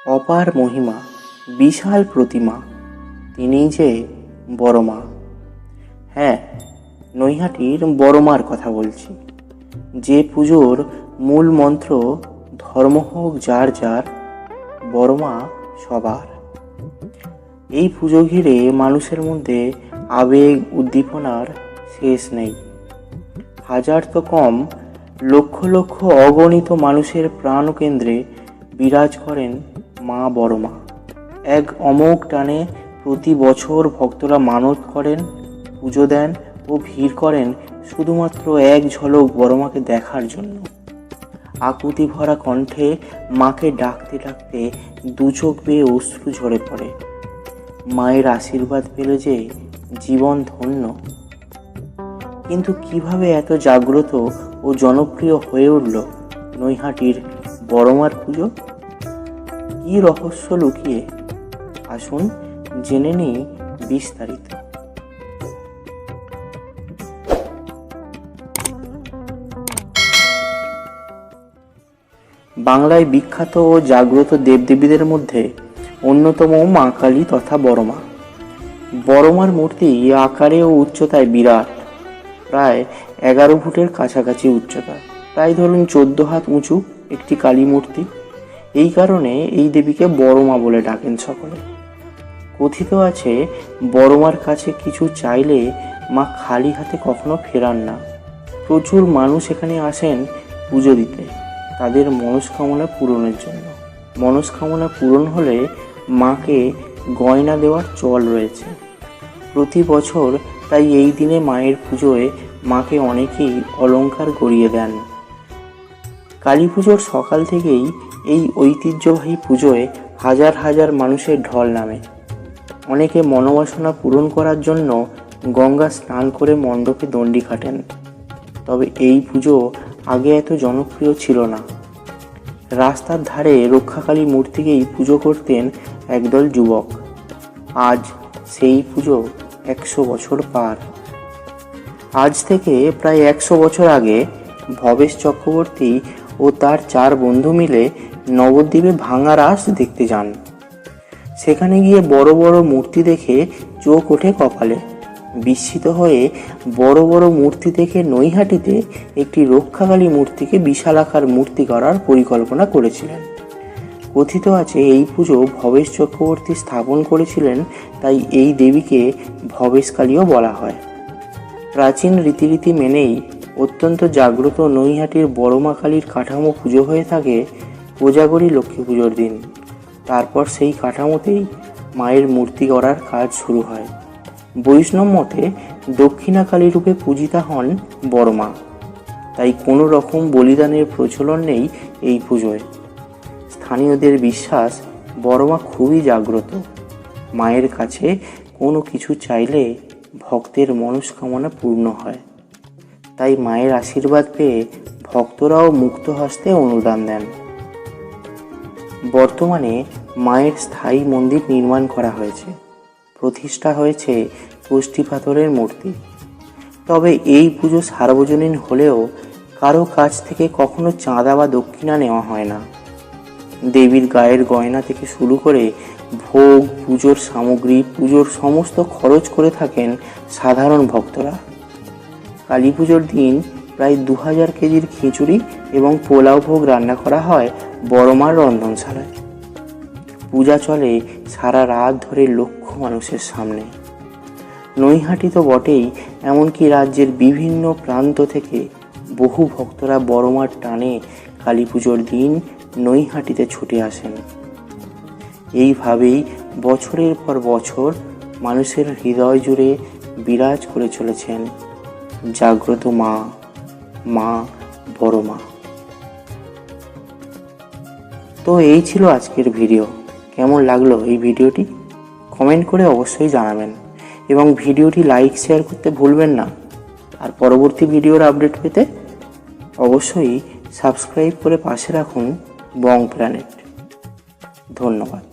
অপার মহিমা, বিশাল প্রতিমা, তিনিই যে বড় মা। হ্যাঁ, নৈহাটির বড় মার কথা বলছি, যে পুজোর মূল মন্ত্র ধর্ম হোক যার যার, বড় মা সবার। এই পুজো ঘিরে মানুষের মধ্যে আবেগ উদ্দীপনার শেষ নেই। হাজার তো কম, লক্ষ লক্ষ অগণিত মানুষের প্রাণকেন্দ্রে বিরাজ করেন মা বড় মা। এক অমোঘ টানে প্রতি বছর ভক্তরা মানত করেন, পুজো দেন ও ভিড় করেন শুধুমাত্র এক ঝলক বড় মাকে দেখার জন্য। আকুতি ভরা কণ্ঠে মাকে ডাকতে ডাকতে দু চোখ বেয়ে অশ্রু ঝরে পড়ে। মায়ের আশীর্বাদ পেলে যে জীবন ধন্য। কিন্তু কিভাবে এত জাগ্রত ও জনপ্রিয় হয়ে উঠল নৈহাটির বড়মার পুজো? কি রহস্য লুকিয়ে? আসুন জেনে নিই বিস্তারিত। বাংলায় বিখ্যাত ও জাগ্রত দেবদেবীদের মধ্যে অন্যতম মা কালী তথা বড় মা। বড় মার মূর্তি আকারে ও উচ্চতায় বিরাট, প্রায় 11 ফুটের কাছাকাছি উচ্চতা, প্রায় ধরুন 14 হাত উঁচু একটি কালী মূর্তি। এই কারণে এই দেবীকে বড় মা বলে ডাকেন সকলে। কথিত আছে, বড় মার কাছে কিছু চাইলে মা খালি হাতে কখনো ফেরান না। প্রচুর মানুষ এখানে আসেন পুজো দিতে, তাদের মনস্কামনা পূরণের জন্য। মনস্কামনা পূরণ হলে মাকে গয়না দেওয়ার চল রয়েছে প্রতি বছর। তাই এই দিনে মায়ের পুজোয় মাকে অনেকেই অলংকার গড়িয়ে দেন। কালী পুজোর সকাল থেকেই এই ঐতিহ্যবাহী পুজোয় হাজার হাজার মানুষের ঢল নামে। অনেকে মনোবাসনা পূরণ করার জন্য গঙ্গা স্নান করে মণ্ডপে দণ্ডি কাটেন। তবে এই পুজো আগে এত জনপ্রিয় ছিল না। রাস্তার ধারে রক্ষাকালী মূর্তিকেই পুজো করতেন একদল যুবক। আজ সেই পুজো 100 বছর পার। আজ থেকে প্রায় 100 বছর আগে ভবেশ চক্রবর্তী ও তার 4 বন্ধু মিলে নবদ্বীপে ভাঙা রাস দেখতে যান। সেখানে গিয়ে বড় বড় মূর্তি দেখে চোখ ওঠে কপালে। বিস্মিত হয়ে বড় বড় মূর্তি দেখে নৈহাটিতে একটি রক্ষাকালী মূর্তিকে বিশালাকার মূর্তি করার পরিকল্পনা করেছিলেন। কথিত আছে, এই পুজো ভবেশ চক্রবর্তী স্থাপন করেছিলেন, তাই এই দেবীকে ভবেশকালীও বলা হয়। প্রাচীন রীতিনীতি মেনেই অত্যন্ত জাগ্রত নৈহাটির বড় মা কালীর কাঠামো পুজো হয়ে থাকে কোজাগরী লক্ষ্মী পুজোর দিন। তারপর সেই কাঠামোতেই মায়ের মূর্তি গড়ার কাজ শুরু হয়। বৈষ্ণব মতে দক্ষিণাকালী রূপে পূজিতা হন বড় মা, তাই কোনো রকম বলিদানের প্রচলন নেই এই পুজোয়। স্থানীয়দের বিশ্বাস, বড় মা খুবই জাগ্রত। মায়ের কাছে কোনো কিছু চাইলে ভক্তের মনস্কামনা পূর্ণ হয়। তাই মায়ের আশীর্বাদ পেয়ে ভক্তরাও মুক্ত হস্তে অনুদান দেন। বর্তমানে মায়ের স্থায়ী মন্দির নির্মাণ করা হয়েছে। প্রতিষ্ঠা হয়েছে কষ্টি পাথরের মূর্তি। তবে এই পুজো সার্বজনীন হলেও কারো কাছ থেকে কখনো চাঁদা বা দক্ষিণা নেওয়া হয় না। দেবীর গায়ের গয়না থেকে শুরু করে ভোগ, পুজোর সামগ্রী, পুজোর সমস্ত খরচ করে থাকেন সাধারণ ভক্তরা। কালী পুজোর দিন প্রায় 2000 কেজির খিচুড়ি এবং পোলাও ভোগ রান্না করা হয় বড় মার রন্ধনশালায়। পূজা চলে সারা রাত ধরে লক্ষ মানুষের সামনে। নৈহাটি তো বটেই, এমনকি রাজ্যের বিভিন্ন প্রান্ত থেকে বহু ভক্তরা বড় মার টানে কালী পুজোর দিন নৈহাটিতে ছুটে আসেন। এইভাবেই বছরের পর বছর মানুষের হৃদয় জুড়ে বিরাজ করে চলেছেন জাগ্রত মা, মা বড় মা। তো এই ছিল আজকের ভিডিও। কেমন লাগলো এই ভিডিওটি কমেন্ট করে অবশ্যই জানাবেন, এবং ভিডিওটি লাইক শেয়ার করতে ভুলবেন না। আর পরবর্তী ভিডিওর আপডেট পেতে অবশ্যই সাবস্ক্রাইব করে পাশে রাখুন বং প্ল্যানেট। ধন্যবাদ।